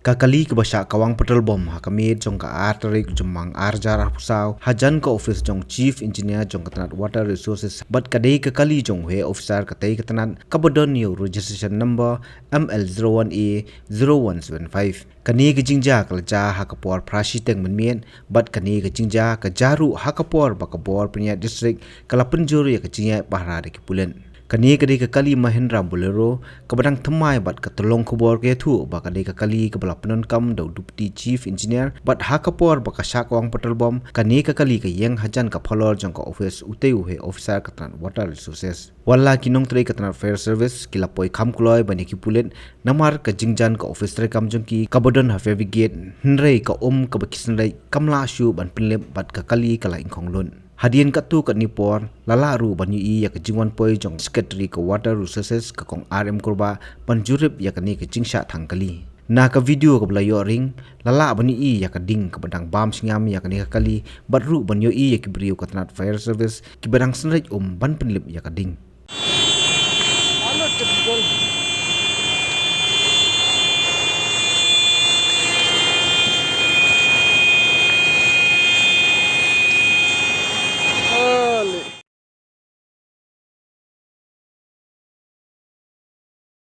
Kakali ke basya Kawang Petrol bom hakamid jong ka arterik jemang arjar Ophisar hajan ka office jong chief engineer jong ketanat water resources bat kadai kakali jong he officer katai ketanat kabodon new registration number ML01A0175 kani ke jingja kalja hakapor prashi teng menmien bat kani ke jingja ke jaru hakapor bakabor punya district kala penjuru ya ke jingya bahra de kipulen kani kadai ke kali Mahindra Bolero kabadang temai bat ketolong kubor ke tu ba kadai ke kali ke bala penon kam dau deputy chief engineer bat hakapor ba kasya Kawang petrol bom kani ke kali ke yang hajan ka follower jong ka office uteu he officer ketan water resources wala kinong tre ketan fire service kila poi kham kloi bani ki pulen namar ka jingjan ka office tre kam jong ki kabodon ha navigate nrei ka ka bakisen rai kamla shu ban Pynlip bat ka kali kala ingkhong lon hadian katu kat nipor lalaru banyu i ya kejingwan poi jong secretary ke water resources ke kong RM korba panjurip ya kani ke jingsha thangkali na ka video ke belayo ring lala banyu i ya kading ke badang bam singam ya kani kali batru banyu i ya kibriu ke tanat fire service ki badang senraj ban Pynlip ya kading